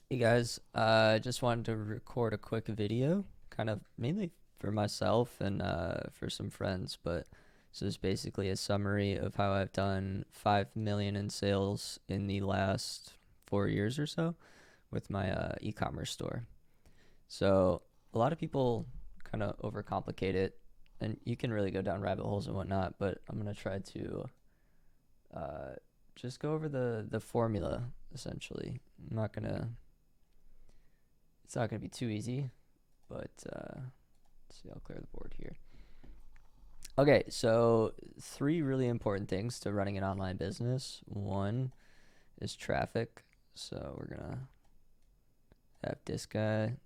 Hey guys, just wanted to record a quick video, kind of mainly for myself and for some friends, but this is basically a summary of how I've done 5 million in sales in the last 4 years or so with my e-commerce store. So a lot of people kind of overcomplicate it, and you can really go down rabbit holes and whatnot, but I'm gonna try to uh, just go over the formula essentially. I'm not gonna It's not going to be too easy, but let's see, I'll clear the board here. Okay, so three really important things to running an online business. One is traffic. So we're going to have this guy.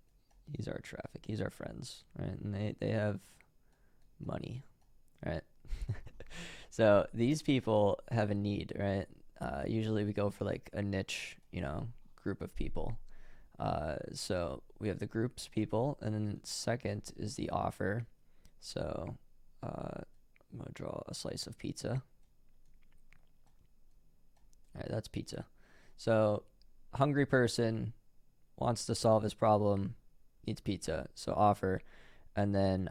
He's our traffic. He's our friends, right? And they have money, right? So these people have a need, right? Usually we go for like a niche, group of people. So we have the groups people, and then second is the offer. So I'm gonna draw a slice of pizza. All right, that's pizza. So hungry person wants to solve his problem, needs pizza. So offer, and then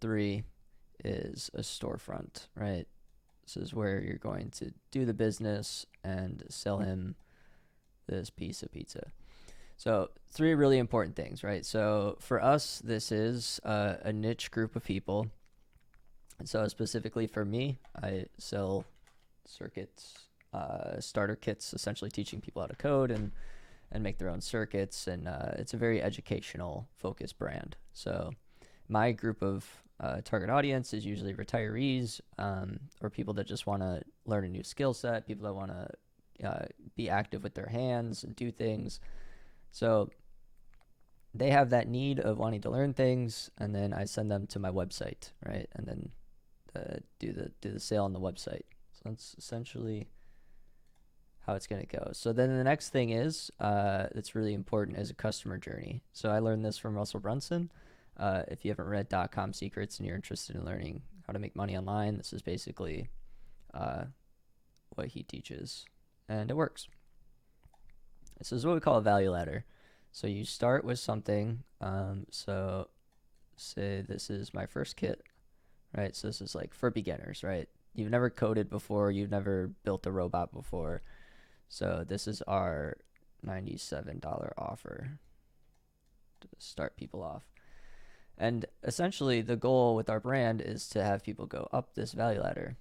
three is a storefront, right? This is where you're going to do the business and sell him this piece of pizza. So three really important things, right? So for us, this is a niche group of people. And so specifically for me, I sell circuits, starter kits, essentially teaching people how to code and make their own circuits. And it's a very educational focused brand. So my group of target audience is usually retirees or people that just want to learn a new skill set, people that want to be active with their hands and do things. So they have that need of wanting to learn things, and then I send them to my website, right? And then do the sale on the website. So that's essentially how it's going to go. So then the next thing is that's really important is a customer journey. So I learned this from Russell Brunson. If you haven't read .com Secrets and you're interested in learning how to make money online, this is basically what he teaches, and it works. This is what we call a value ladder. So you start with something. So say this is my first kit, right? So this is like for beginners, right? You've never coded before. You've never built a robot before. So this is our $97 offer to start people off. And essentially the goal with our brand is to have people go up this value ladder.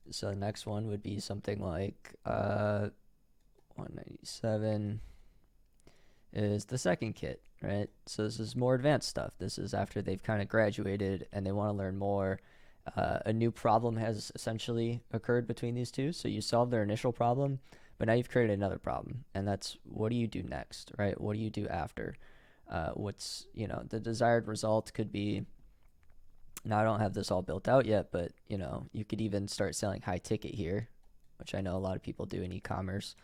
So the next one would be something like 197 is the second kit, right? So this is more advanced stuff. This is after they've kind of graduated and they want to learn more. A new problem has essentially occurred between these two. So you solve their initial problem, but now you've created another problem. And that's what do you do next, right? What do you do after? What's, the desired result could be, now I don't have this all built out yet, but, you could even start selling high ticket here, which I know a lot of people do in e-commerce,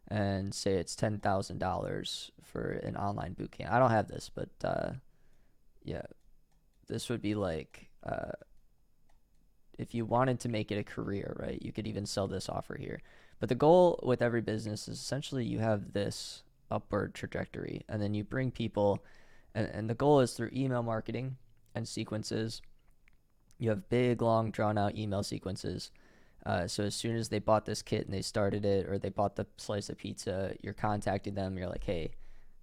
and say it's $10,000 for an online boot camp. I don't have this, but yeah, this would be like if you wanted to make it a career, right? You could even sell this offer here. But the goal with every business is essentially you have this upward trajectory, and then you bring people, and the goal is through email marketing and sequences. You have big, long, drawn out email sequences. So as soon as they bought this kit and they started it, or they bought the slice of pizza, you're contacting them. You're like, hey,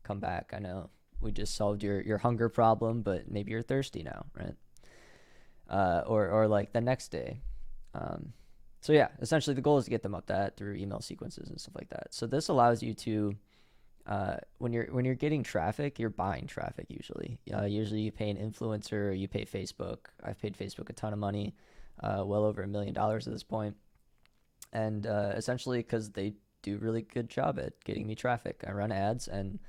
come back. I know we just solved your hunger problem, but maybe you're thirsty now, right? Or like the next day. So yeah, essentially the goal is to get them up that through email sequences and stuff like that. So this allows you to, when you're getting traffic, you're buying traffic usually. Usually you pay an influencer or you pay Facebook. I've paid Facebook a ton of money. Well over $1 million at this point. And essentially because they do really good job at getting me traffic. I run ads and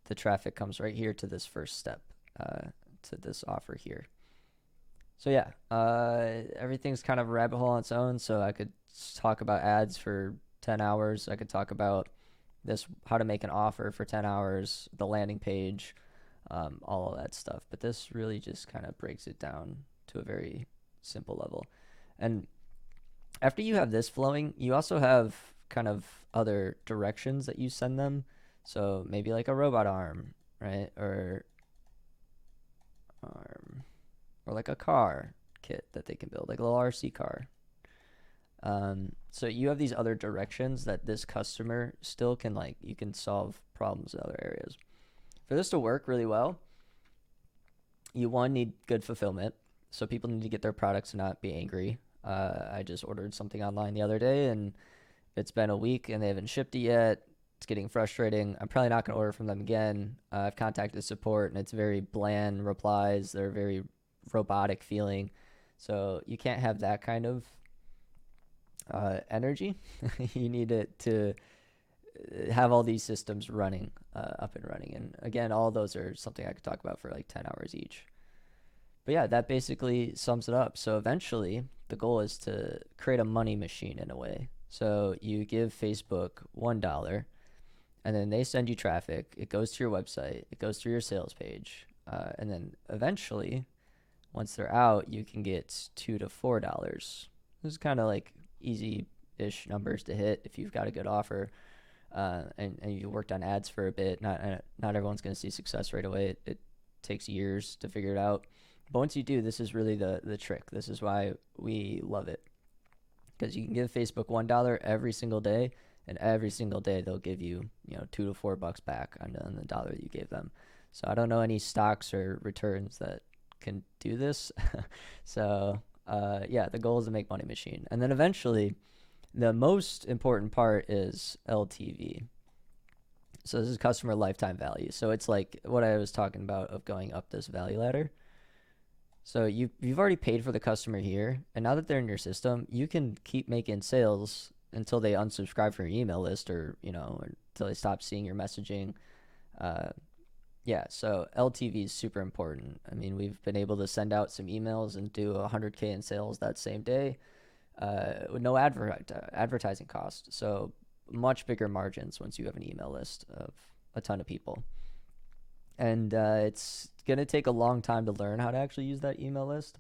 the traffic comes right here to this first step, to this offer here. So yeah, everything's kind of a rabbit hole on its own. So I could talk about ads for 10 hours. I could talk about this, how to make an offer for 10 hours, the landing page, all of that stuff. But this really just kind of breaks it down to a very simple level. And after you have this flowing, you also have kind of other directions that you send them. So maybe like a robot arm, right? Or arm, or like a car kit that they can build, like a little RC car. So you have these other directions that this customer still can, like, you can solve problems in other areas. For this to work really well, you one need good fulfillment. So people need to get their products and not be angry. I just ordered something online the other day and it's been a week and they haven't shipped it yet. It's getting frustrating. I'm probably not going to order from them again. I've contacted support and it's very bland replies. They're very robotic feeling. So you can't have that kind of energy. You need it to have all these systems running, up and running. And again, all those are something I could talk about for like 10 hours each. But yeah, that basically sums it up. So eventually, the goal is to create a money machine in a way. So you give Facebook $1, and then they send you traffic. It goes to your website, it goes through your sales page. And then eventually, once they're out, you can get $2 to $4. This is kind of like easy-ish numbers to hit if you've got a good offer, and you worked on ads for a bit. Not everyone's going to see success right away. It takes years to figure it out. But once you do, this is really the trick. This is why we love it, because you can give Facebook $1 every single day, and every single day they'll give you $2 to $4 back on the dollar that you gave them. So I don't know any stocks or returns that can do this. So yeah, the goal is to make money machine, and then eventually, the most important part is LTV. So this is customer lifetime value. So it's like what I was talking about of going up this value ladder. So you've already paid for the customer here, and now that they're in your system, you can keep making sales until they unsubscribe from your email list, or or until they stop seeing your messaging. Uh, yeah, so LTV is super important. I mean, we've been able to send out some emails and do 100K in sales that same day, with no advertising cost. So much bigger margins once you have an email list of a ton of people. And it's going to take a long time to learn how to actually use that email list.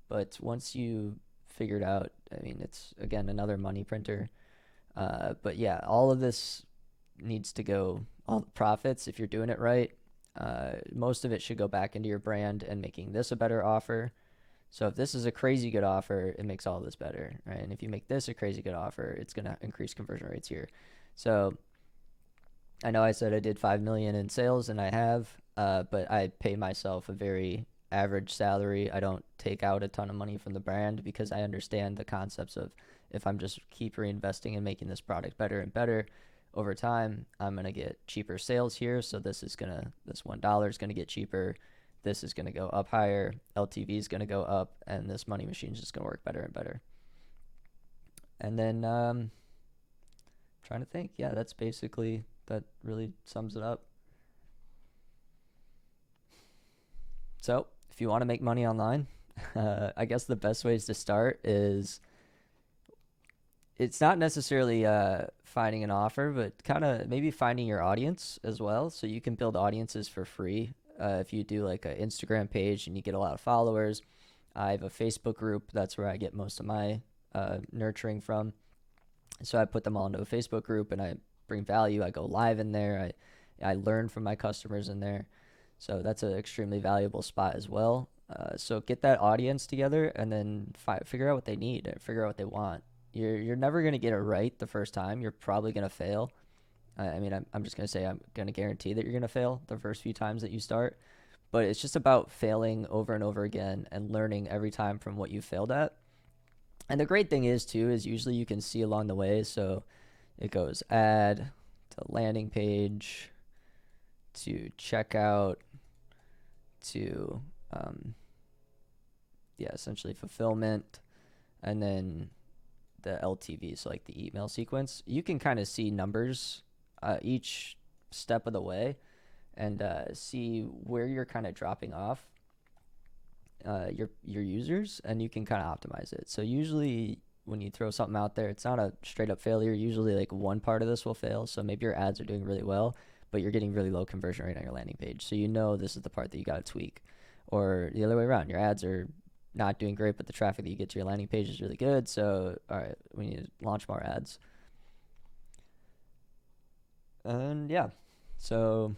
But once you figure it out, I mean, it's, again, another money printer. But yeah, all of this needs to go, all the profits, if you're doing it right, most of it should go back into your brand and making this a better offer. So if this is a crazy good offer, it makes all of this better, right? And if you make this a crazy good offer, it's going to increase conversion rates here. So I know I said I did 5 million in sales, and I have, but I pay myself a very average salary. I don't take out a ton of money from the brand because I understand the concepts of, if I'm just keep reinvesting and making this product better and better over time, I'm going to get cheaper sales here. So this $1 is going to get cheaper. This is going to go up higher. LTV is going to go up, and this money machine is just going to work better and better. And then trying to think. Yeah, that really sums it up. So if you want to make money online, I guess the best ways to start is, it's not necessarily finding an offer, but kind of maybe finding your audience as well. So you can build audiences for free. If you do like an Instagram page and you get a lot of followers. I have a Facebook group. That's where I get most of my nurturing from. So I put them all into a Facebook group and I bring value. I go live in there. I learn from my customers in there. So that's an extremely valuable spot as well. So get that audience together and then figure out what they need and figure out what they want. You're never going to get it right the first time. You're probably going to fail. I mean, I'm just going to say I'm going to guarantee that you're going to fail the first few times that you start. But it's just about failing over and over again and learning every time from what you failed at. And the great thing is, too, is usually you can see along the way. So it goes ad to landing page to checkout to, essentially fulfillment, and then the LTV, so like the email sequence. You can kind of see numbers each step of the way and see where you're kind of dropping off your users, and you can kind of optimize it. So usually when you throw something out there, it's not a straight up failure. Usually like one part of this will fail. So maybe your ads are doing really well, but you're getting really low conversion rate on your landing page. So this is the part that you got to tweak. Or the other way around, your ads are not doing great, but the traffic that you get to your landing page is really good. So, all right, we need to launch more ads. And yeah, So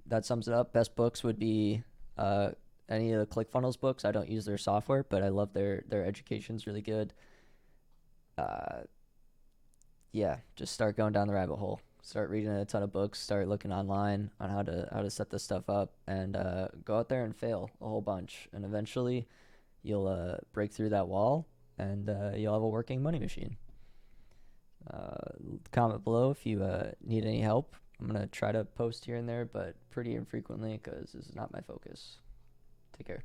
that sums it up. Best books would be uh, any of the ClickFunnels books. I don't use their software, but I love their education's really good. Uh, yeah, just start going down the rabbit hole. Start reading a ton of books. Start looking online on how to set this stuff up, and go out there and fail a whole bunch. And eventually, you'll break through that wall, and you'll have a working money machine. Comment below if you need any help. I'm gonna try to post here and there, but pretty infrequently because this is not my focus. Take care.